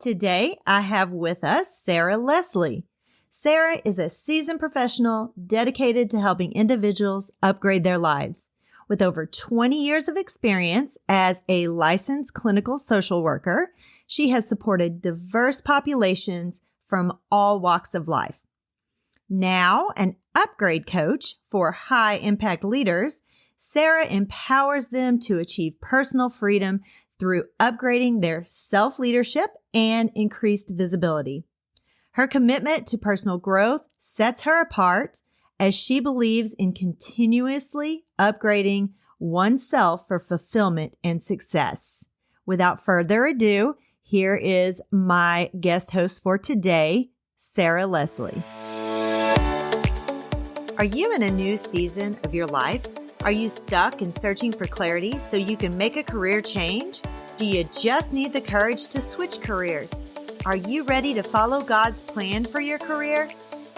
Today, I have with us Sarah Leslie. Sarah is a seasoned professional dedicated to helping individuals upgrade their lives. With over 20 years of experience as a licensed clinical social worker, she has supported diverse populations from all walks of life. Now, an upgrade coach for high-impact leaders, Sarah empowers them to achieve personal freedom through upgrading their self-leadership and increased visibility. Her commitment to personal growth sets her apart as she believes in continuously upgrading oneself for fulfillment and success. Without further ado, here is my guest host for today, Sarah Leslie. Are you in a new season of your life? Are you stuck and searching for clarity so you can make a career change? Do you just need the courage to switch careers? Are you ready to follow God's plan for your career?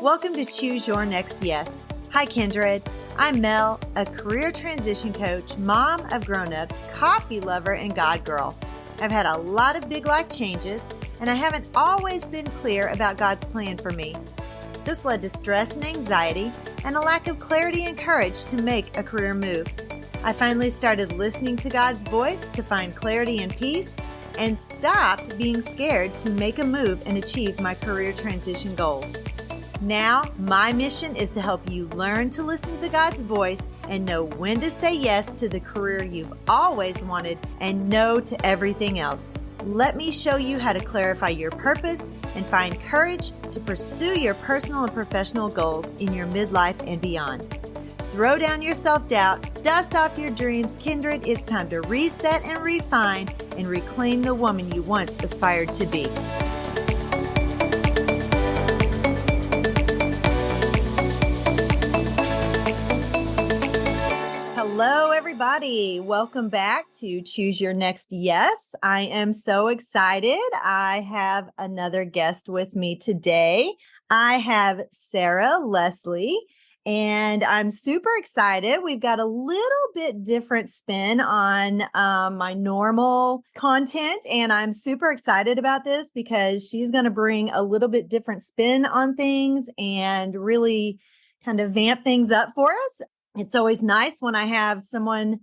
Welcome to Choose Your Next Yes. Hi, Kindred. I'm Mel, a career transition coach, mom of grown-ups, coffee lover, and God girl. I've had a lot of big life changes, and I haven't always been clear about God's plan for me. This led to stress and anxiety and a lack of clarity and courage to make a career move. I finally started listening to God's voice to find clarity and peace and stopped being scared to make a move and achieve my career transition goals. Now, my mission is to help you learn to listen to God's voice and know when to say yes to the career you've always wanted and no to everything else. Let me show you how to clarify your purpose and find courage to pursue your personal and professional goals in your midlife and beyond. Throw down your self-doubt, dust off your dreams, Kindred. It's time to reset and refine and reclaim the woman you once aspired to be. Hello, everybody. Welcome back to Choose Your Next Yes. I am so excited. I have another guest with me today. I have Sarah Leslie, and I'm super excited. We've got a little bit different spin on my normal content, and I'm super excited about this because she's going to bring a little bit different spin on things and really kind of vamp things up for us. It's always nice when I have someone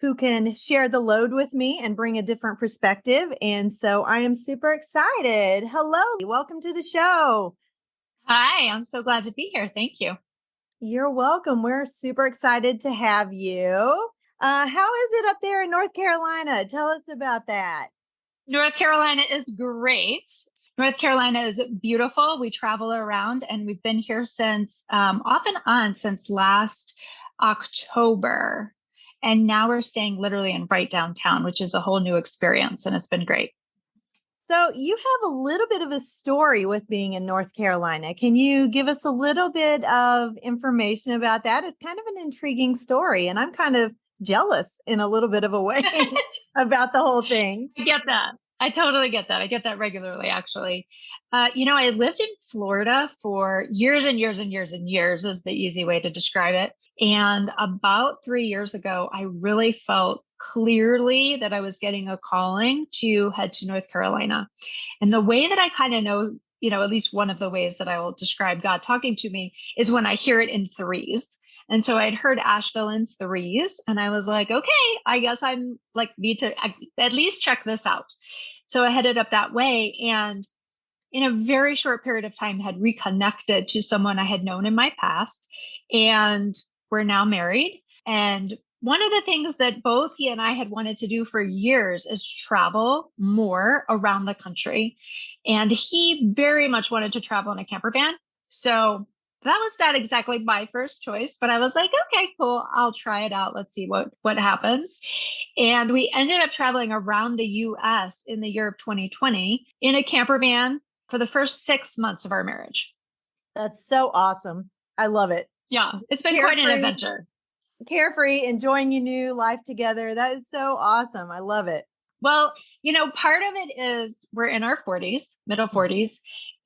who can share the load with me and bring a different perspective. And so I am super excited. Hello, welcome to the show. Hi, I'm so glad to be here. Thank you. You're welcome. We're super excited to have you. How is it up there in North Carolina? Tell us about that. North Carolina is great. North Carolina is beautiful. We travel around and we've been here since off and on since last October. And now we're staying literally in right downtown, which is a whole new experience. And it's been great. So you have a little bit of a story with being in North Carolina. Can you give us a little bit of information about that? It's kind of an intriguing story, and I'm kind of jealous in a little bit of a way about the whole thing. I get that. I totally get that. I get that regularly, actually. I lived in Florida for years and years and years and years is the easy way to describe it. And about 3 years ago, I really felt clearly that I was getting a calling to head to North Carolina. And the way that I kind of know, at least one of the ways that I will describe God talking to me is when I hear it in threes. And so I'd heard Asheville in threes, and I was like, okay, I guess I'm need to at least check this out. So I headed up that way, and in a very short period of time had reconnected to someone I had known in my past, and we're now married. And one of the things that both he and I had wanted to do for years is travel more around the country. And he very much wanted to travel in a camper van. So that was not exactly my first choice, but I was like, okay, cool. I'll try it out. Let's see what happens. And we ended up traveling around the US in the year of 2020 in a camper van for the first 6 months of our marriage. That's so awesome. I love it. Yeah, it's been quite an adventure. Carefree, enjoying your new life together. That is so awesome. I love it. Well, part of it is we're in our 40s, middle 40s,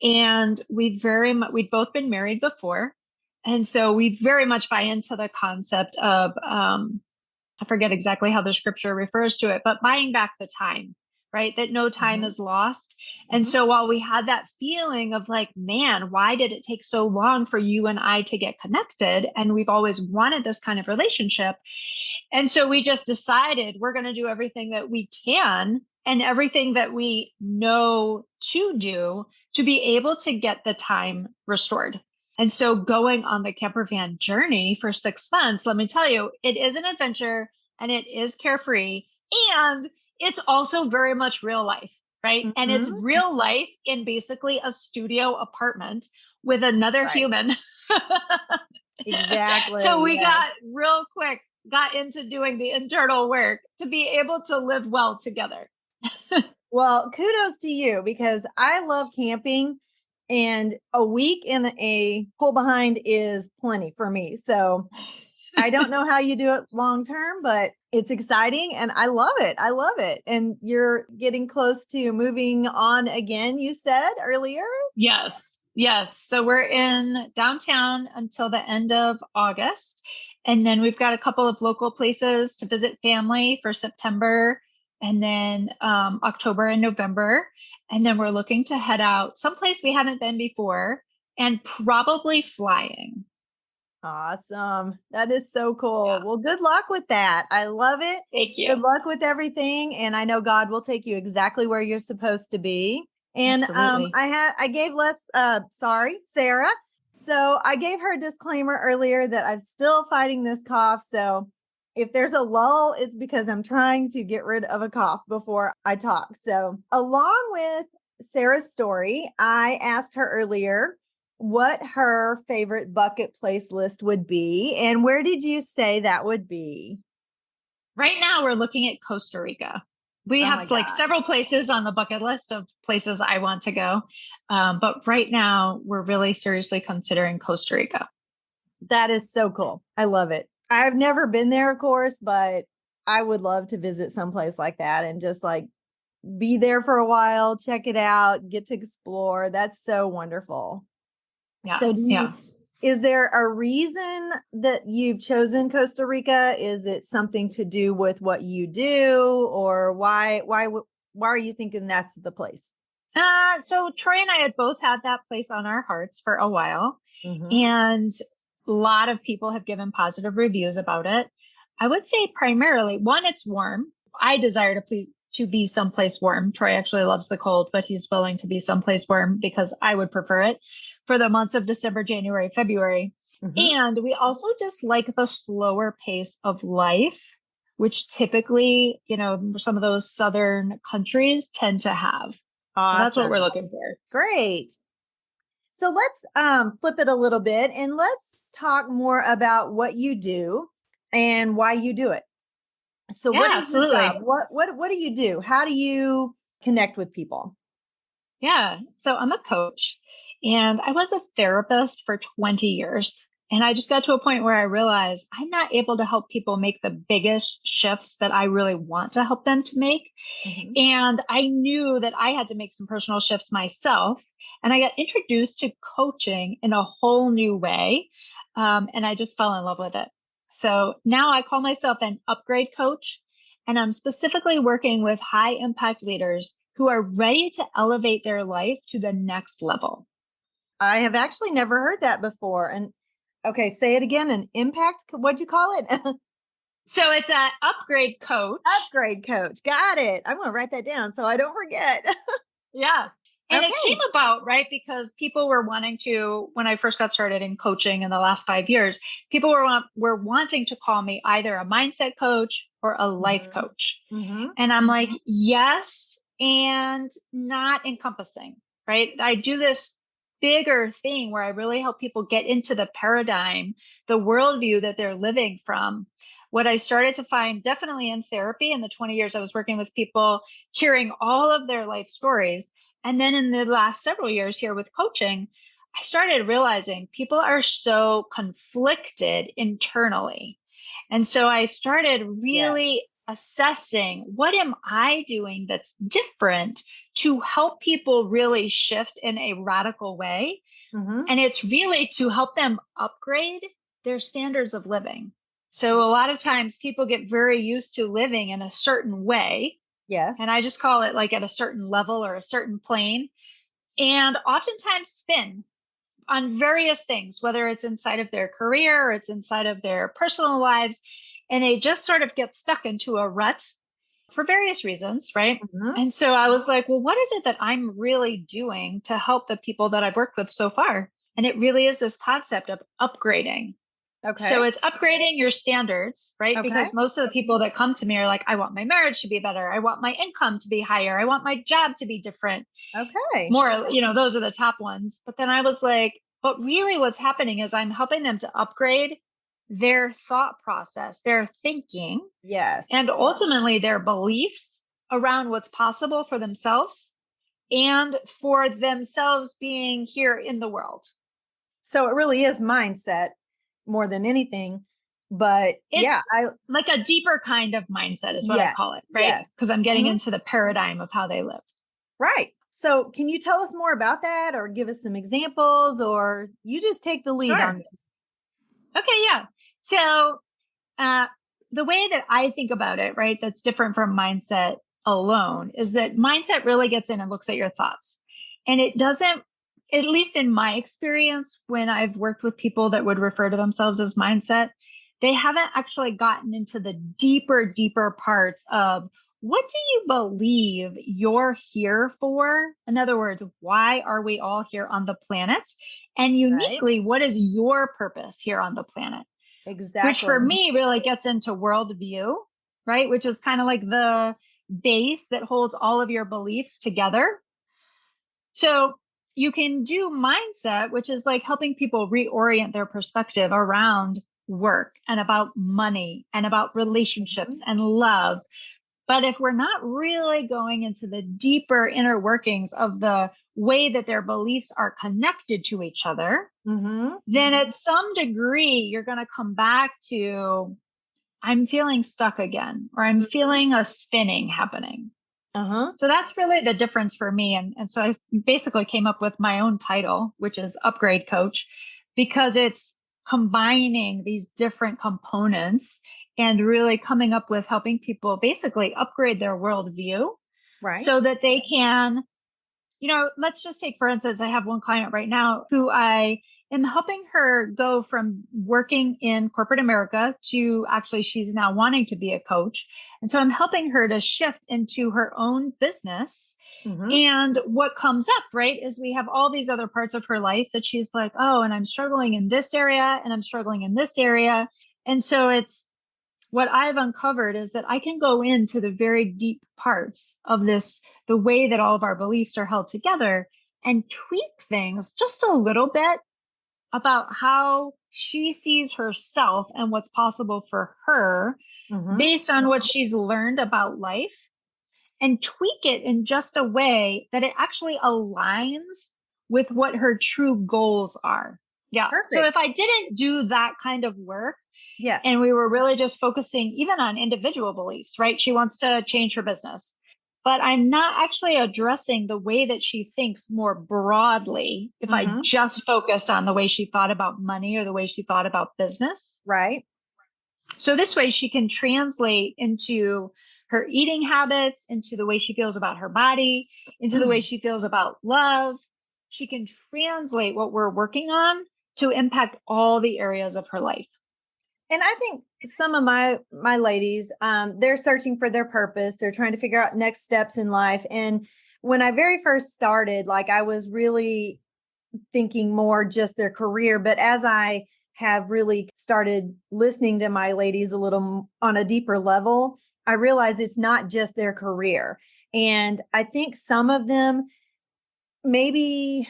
and we'd both been married before. And so we very much buy into the concept of, I forget exactly how the scripture refers to it, but buying back the time, right? That no time Mhm. is lost. And so while we had that feeling of like, man, why did it take so long for you and I to get connected? And we've always wanted this kind of relationship. And so we just decided we're going to do everything that we can and everything that we know to do to be able to get the time restored. And so going on the camper van journey for 6 months, let me tell you, it is an adventure and it is carefree. And it's also very much real life, right? And it's Mhm. real life in basically a studio apartment with another Right. human. So Exactly. we Yes. got into doing the internal work to be able to live well together. Well, kudos to you because I love camping and a week in a pull behind is plenty for me. So I don't know how you do it long term, but it's exciting and I love it. I love it. And you're getting close to moving on again, you said earlier. Yes. Yes. So we're in downtown until the end of August. And then we've got a couple of local places to visit family for September and then October and November. And then we're looking to head out someplace we haven't been before and probably flying. Awesome. That is so cool. Yeah. Well, good luck with that. I love it. Thank Good you. luck with everything. And I know God will take you exactly where you're supposed to be. And Absolutely. I gave Sarah. So I gave her a disclaimer earlier that I'm still fighting this cough. So if there's a lull, it's because I'm trying to get rid of a cough before I talk. So along with Sarah's story, I asked her earlier what her favorite bucket place list would be. And where did you say that would be? Right now, we're looking at Costa Rica. We Oh have my like God. several places on the bucket list of places I want to go. But right now, we're really seriously considering Costa Rica. That is so cool. I love it. I've never been there, of course, but I would love to visit someplace like that and just like be there for a while, check it out, get to explore. That's so wonderful. Yeah. So Yeah. is there a reason that you've chosen Costa Rica? Is it something to do with what you do or why are you thinking that's the place? So Troy and I had both had that place on our hearts for a while, Mhm. and a lot of people have given positive reviews about it. I would say primarily, one, it's warm. I desire to be someplace warm. Troy actually loves the cold, but he's willing to be someplace warm because I would prefer it for the months of December, January, February. Mhm. And we also just like the slower pace of life, which typically, some of those southern countries tend to have. So that's what we're Awesome. looking for. Great. So let's flip it a little bit and let's talk more about what you do and why you do it. So Yeah, what is your job? absolutely. What do you do? How do you connect with people? Yeah. So I'm a coach and I was a therapist for 20 years. And I just got to a point where I realized I'm not able to help people make the biggest shifts that I really want to help them to make. Mhm. And I knew that I had to make some personal shifts myself. And I got introduced to coaching in a whole new way. And I just fell in love with it. So now I call myself an upgrade coach. And I'm specifically working with high impact leaders who are ready to elevate their life to the next level. I have actually never heard that before. And okay, say it again. An impact. What'd you call it? So it's an upgrade coach. Upgrade coach. Got it. I'm going to write that down so I don't forget. Yeah. And it came Okay. about, right, because people were wanting to, when I first got started in coaching in the last 5 years, people were wanting to call me either a mindset coach or a life Mhm. coach. Mhm. And I'm like, yes, and not encompassing, right? I do this bigger thing where I really help people get into the paradigm, the worldview that they're living from. What I started to find definitely in therapy in the 20 years I was working with people, hearing all of their life stories. And then in the last several years here with coaching, I started realizing people are so conflicted internally. And so I started really Yes. assessing what am I doing that's different to help people really shift in a radical way. Mhm. And it's really to help them upgrade their standards of living. So a lot of times people get very used to living in a certain way, And Yes. I just call it like at a certain level or a certain plane, and oftentimes spin on various things, whether it's inside of their career or it's inside of their personal lives. And they just sort of get stuck into a rut for various reasons, right? Mhm. And so I was like, well, what is it that I'm really doing to help the people that I've worked with so far? And it really is this concept of upgrading. So Okay. it's upgrading your standards, right? Okay. Because most of the people that come to me are like, I want my marriage to be better. I want my income to be higher. I want my job to be different. Okay. More, those are the top ones. But then I was like, but really what's happening is I'm helping them to upgrade their thought process, their thinking, Yes. and ultimately their beliefs around what's possible for themselves and for themselves being here in the world. So it really is mindset more than anything. But yeah, It's like a deeper kind of mindset is what I yes, call it, right? yes. Because I'm getting Mhm. into the paradigm of how they live. Right. So can you tell us more about that or give us some examples, or you just take the lead on Sure. this? Okay, yeah. So uh, the way that I think about it, right, that's different from mindset alone, is that mindset really gets in and looks at your thoughts. And it doesn't, at least in my experience, when I've worked with people that would refer to themselves as mindset, they haven't actually gotten into the deeper parts of what do you believe you're here for? In other words, why are we all here on the planet? And Right. uniquely, what is your purpose here on the planet? Which for Exactly. me really gets into worldview, right? Which is kind of like the base that holds all of your beliefs together. So you can do mindset, which is like helping people reorient their perspective around work and about money and about relationships Mhm. and love. But if we're not really going into the deeper inner workings of the way that their beliefs are connected to each other, Mhm. then at some degree, you're going to come back to, I'm feeling stuck again, or I'm Mhm. feeling a spinning happening. Uh-huh. So that's really the difference for me. And so I basically came up with my own title, which is Upgrade Coach, because it's combining these different components and really coming up with helping people basically upgrade their worldview Right. so that they can, let's just take, for instance, I have one client right now who I am helping her go from working in corporate America to actually she's now wanting to be a coach. And so I'm helping her to shift into her own business. Mhm. And what comes up, right, is we have all these other parts of her life that she's like, oh, and I'm struggling in this area and I'm struggling in this area. And so it's what I've uncovered is that I can go into the very deep parts of this, the way that all of our beliefs are held together, and tweak things just a little bit about how she sees herself and what's possible for her Mhm. based on what she's learned about life, and tweak it in just a way that it actually aligns with what her true goals are. Yeah. So Perfect. if I didn't do that kind of work, Yes. and we were really just focusing even on individual beliefs, right? She wants to change her business, but I'm not actually addressing the way that she thinks more broadly. If I Mhm. just focused on the way she thought about money or the way she thought about business. Right. So this way she can translate into her eating habits, into the way she feels about her body, into the way she feels about love. She can translate what we're working on to impact all the areas of her life. And I think some of my ladies, they're searching for their purpose. They're trying to figure out next steps in life. And when I very first started, like I was really thinking more just their career. But as I have really started listening to my ladies a little on a deeper level, I realized it's not just their career. And I think some of them maybe,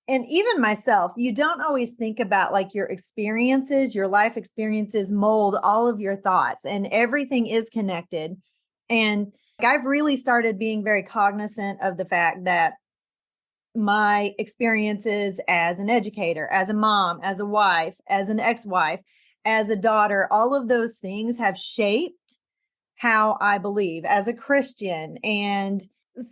and even myself, you don't always think about like your experiences, your life experiences mold all of your thoughts, and everything is connected. And I've really started being very cognizant of the fact that my experiences as an educator, as a mom, as a wife, as an ex-wife, as a daughter, all of those things have shaped how I believe as a Christian. And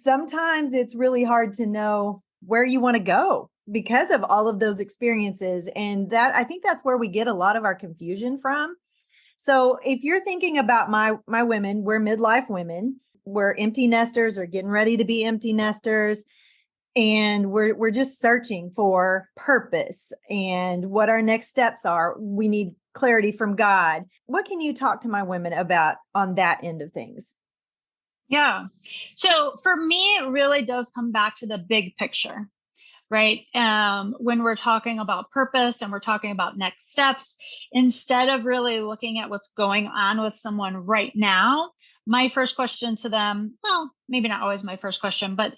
sometimes it's really hard to know where you want to go because of all of those experiences. And that I think that's where we get a lot of our confusion from. So if you're thinking about my women, we're midlife women. we're empty nesters or getting ready to be empty nesters. And we're just searching for purpose and what our next steps are. We need clarity from God. What can you talk to my women about on that end of things? Yeah. So for me, it really does come back to the big picture, right? When we're talking about purpose and we're talking about next steps, instead of really looking at what's going on with someone right now, my first question to them, well, maybe not always my first question, but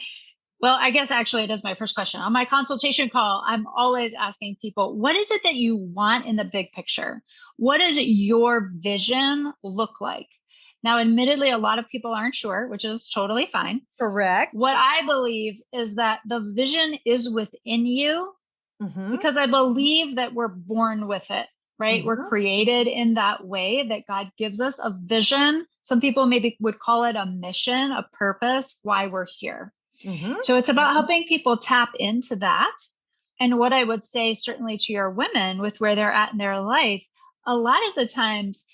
well, I guess actually it is my first question. On my consultation call, I'm always asking people, what is it that you want in the big picture? What does your vision look like? Now, admittedly, a lot of people aren't sure, which is totally fine. Correct. What I believe is that the vision is within you because I believe that we're born with it, right? We're created in that way that God gives us a vision. Some people maybe would call it a mission, a purpose, why we're here. So it's about helping people tap into that. And what I would say, certainly to your women with where they're at in their life, a lot of the times,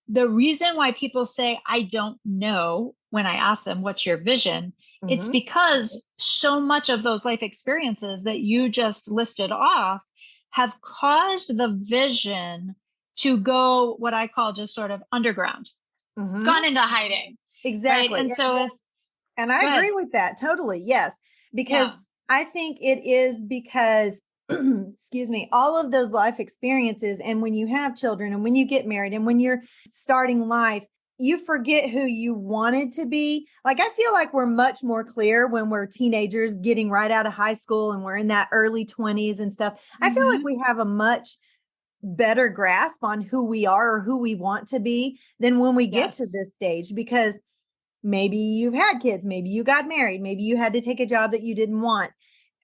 the reason why people say, I don't know, when I ask them, what's your vision? It's because so much of those life experiences that you just listed off have caused the vision to go what I call just sort of underground. It's gone into hiding. Exactly. Right? And so and I agree with that. Totally. Yes. Because I think it is because, excuse me, all of those life experiences. And when you have children and when you get married and when you're starting life, you forget who you wanted to be. Like, I feel like we're much more clear when we're teenagers getting right out of high school and we're in that early 20s and stuff. I feel like we have a much better grasp on who we are or who we want to be than when we get to this stage, because maybe you've had kids, maybe you got married, maybe you had to take a job that you didn't want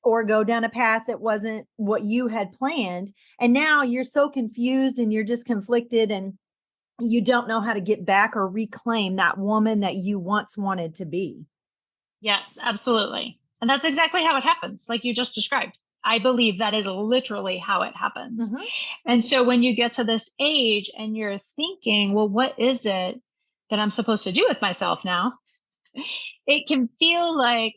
or go down a path that wasn't what you had planned. And now you're so confused and you're just conflicted and you don't know how to get back or reclaim that woman that you once wanted to be. Yes, absolutely. And that's exactly how it happens, like you just described. I believe that is literally how it happens. And so when you get to this age and you're thinking, well, what is it that I'm supposed to do with myself now? It can feel like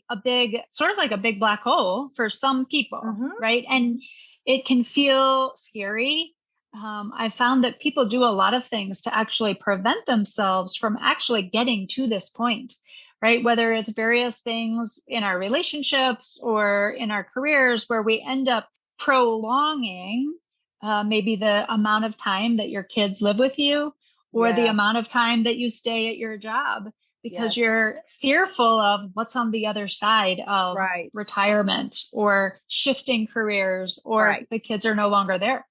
sort of like a big black hole for some people, right? And it can feel scary. I found that people do a lot of things to actually prevent themselves from actually getting to this point, right? Whether it's various things in our relationships or in our careers where we end up prolonging maybe the amount of time that your kids live with you or the amount of time that you stay at your job because you're fearful of what's on the other side of retirement or shifting careers or the kids are no longer there.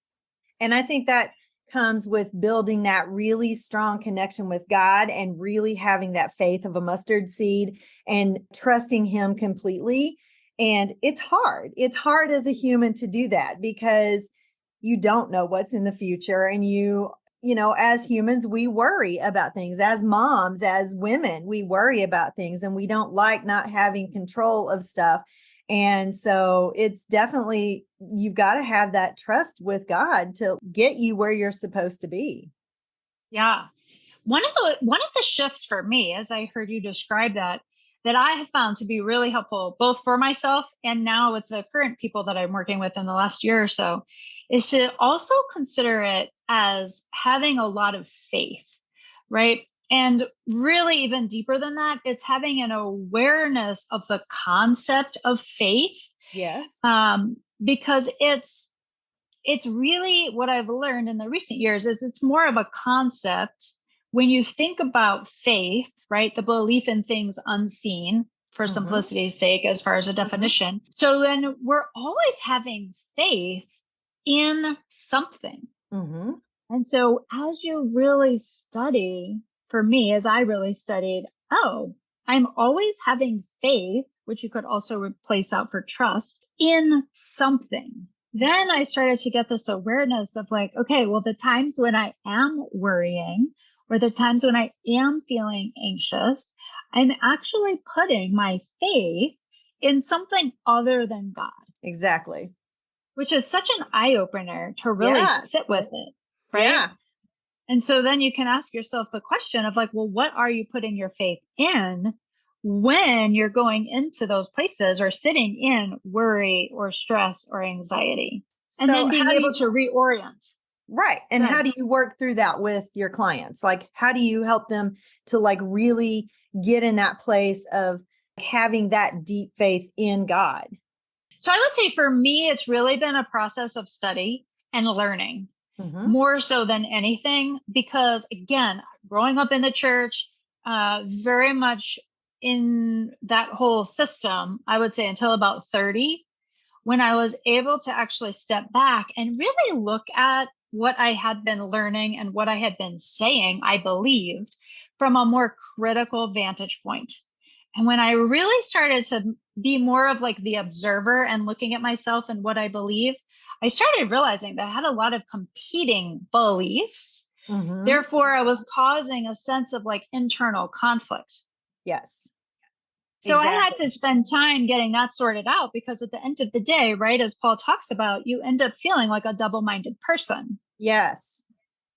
And I think that comes with building that really strong connection with God and really having that faith of a mustard seed and trusting him completely. And it's hard. It's hard as a human to do that because you don't know what's in the future. And you know, as humans, we worry about things. As moms, as women, we worry about things and we don't like not having control of stuff. And so it's definitely, you've got to have that trust with God to get you where you're supposed to be. Yeah. One of the shifts for me, as I heard you describe that I have found to be really helpful, both for myself and now with the current people that I'm working with in the last year or so, is to also consider it as having a lot of faith, right? And really even deeper than that, it's having an awareness of the concept of faith. Yes. Because it's really what I've learned in the recent years is it's more of a concept. When you think about faith, right, the belief in things unseen, for simplicity's sake, as far as a definition. So then we're always having faith in something. And so as you really study, for me, as I really studied, I'm always having faith, which you could also replace out for trust, in something. Then I started to get this awareness of like, okay, well, the times when I am worrying or the times when I am feeling anxious, I'm actually putting my faith in something other than God. Exactly. Which is such an eye opener to really sit with it. Right. Yeah. And so then you can ask yourself the question of like, well, what are you putting your faith in when you're going into those places or sitting in worry or stress or anxiety? And So then being how do able you, to reorient. right. And Good. how do you work through that with your clients? Like, how do you help them to like really get in that place of having that deep faith in God? So I would say for me, it's really been a process of study and learning more so than anything, because again, growing up in the church, very much in that whole system, I would say until about 30, when I was able to actually step back and really look at what I had been learning and what I had been saying, I believed from a more critical vantage point. And when I really started to be more of like the observer and looking at myself and what I believe, I started realizing that I had a lot of competing beliefs. Therefore, I was causing a sense of like internal conflict. Yes. So I had to spend time getting that sorted out, because at the end of the day, right, as Paul talks about, you end up feeling like a double-minded person. Yes.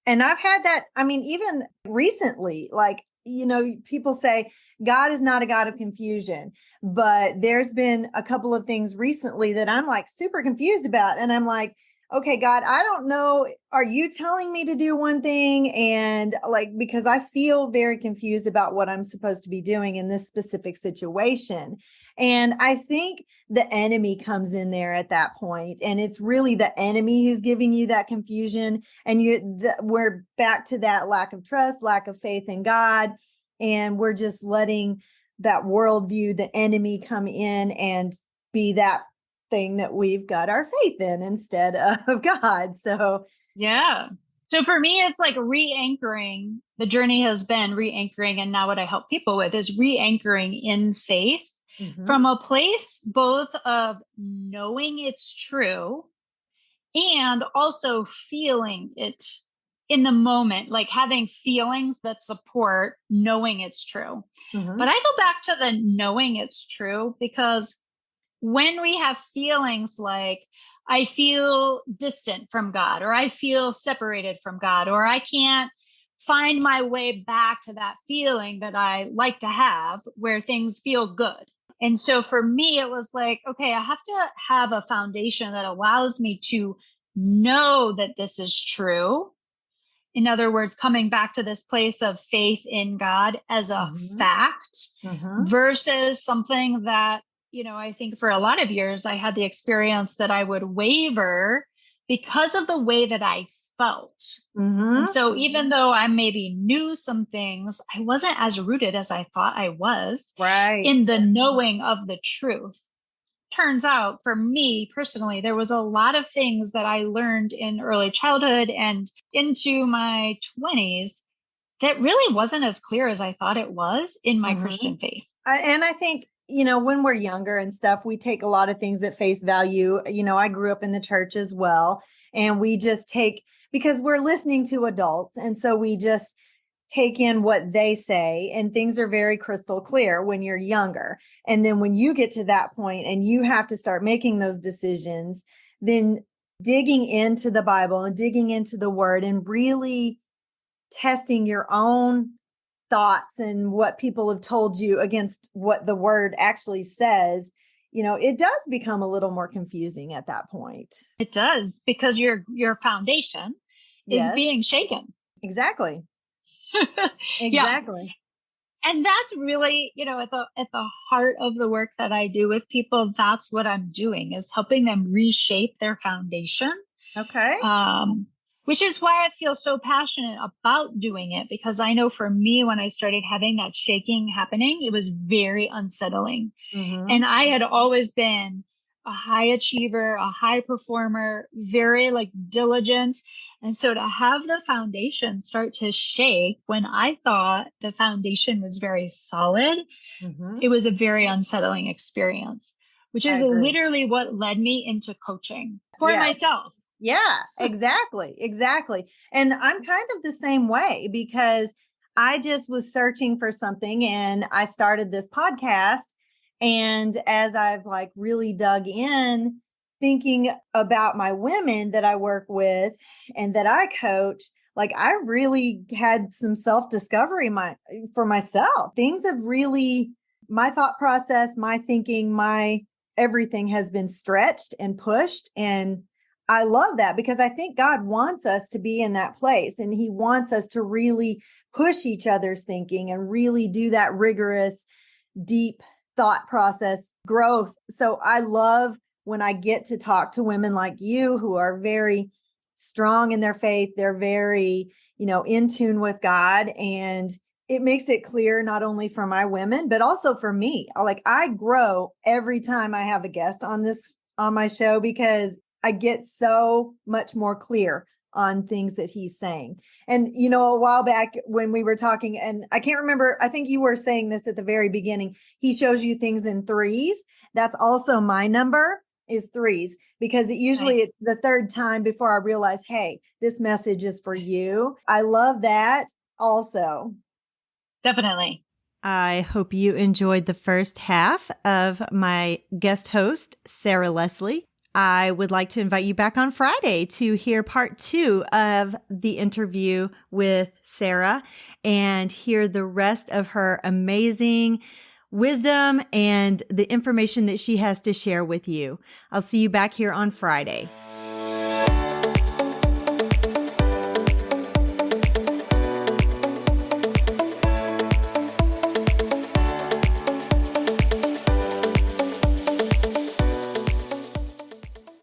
And I've had that, I mean, even recently, like, you know, people say God is not a God of confusion, but there's been a couple of things recently that I'm like super confused about. And I'm like, okay, God, I don't know. Are you telling me to do one thing? And like, because I feel very confused about what I'm supposed to be doing in this specific situation. And I think the enemy comes in there at that point, and it's really the enemy who's giving you that confusion. And we're back to that lack of trust, lack of faith in God. And we're just letting that worldview, the enemy, come in and be that thing that we've got our faith in instead of God. So, yeah. So for me, it's like re-anchoring. The journey has been re-anchoring. And now what I help people with is re-anchoring in faith from a place both of knowing it's true and also feeling it in the moment, like having feelings that support knowing it's true. But I go back to the knowing it's true, because when we have feelings like I feel distant from God, or I feel separated from God, or I can't find my way back to that feeling that I like to have where things feel good. And so for me, it was like, okay, I have to have a foundation that allows me to know that this is true. In other words, coming back to this place of faith in God as a fact versus something that, you know, I think for a lot of years, I had the experience that I would waver because of the way that I felt. And so even though I maybe knew some things, I wasn't as rooted as I thought I was in the knowing of the truth. Turns out for me personally, there was a lot of things that I learned in early childhood and into my 20s that really wasn't as clear as I thought it was in my Christian faith. And I think, you know, when we're younger and stuff, we take a lot of things at face value. You know, I grew up in the church as well, and we just take, because we're listening to adults. And so we just take in what they say, and things are very crystal clear when you're younger. And then when you get to that point and you have to start making those decisions, then digging into the Bible and digging into the word and really testing your own thoughts and what people have told you against what the word actually says, you know, it does become a little more confusing at that point. It does, because your foundation is being shaken. Exactly. Exactly. Yeah. And that's really, you know, at the heart of the work that I do with people, that's what I'm doing, is helping them reshape their foundation. Okay. Which is why I feel so passionate about doing it, because I know for me, when I started having that shaking happening, it was very unsettling. And I had always been a high achiever, a high performer, very like diligent. And so to have the foundation start to shake when I thought the foundation was very solid, it was a very unsettling experience, which is literally what led me into coaching for myself. Yeah, exactly. Exactly. And I'm kind of the same way, because I just was searching for something and I started this podcast. And as I've like really dug in, thinking about my women that I work with and that I coach, like I really had some self-discovery for myself. Things have really, my thought process, my thinking, my everything has been stretched and pushed. And I love that because I think God wants us to be in that place, and he wants us to really push each other's thinking and really do that rigorous, deep thought process growth. So I love when I get to talk to women like you who are very strong in their faith. They're very, in tune with God, and it makes it clear not only for my women, but also for me. Like I grow every time I have a guest on my show because I get so much more clear on things that he's saying. And, a while back when we were talking, and I can't remember, I think you were saying this at the very beginning, he shows you things in threes. That's also my number, is threes, because usually it's the third time before I realize, hey, this message is for you. I love that also. Definitely. I hope you enjoyed the first half of my guest host, Sarah Leslie. I would like to invite you back on Friday to hear part 2 of the interview with Sarah and hear the rest of her amazing wisdom and the information that she has to share with you. I'll see you back here on Friday.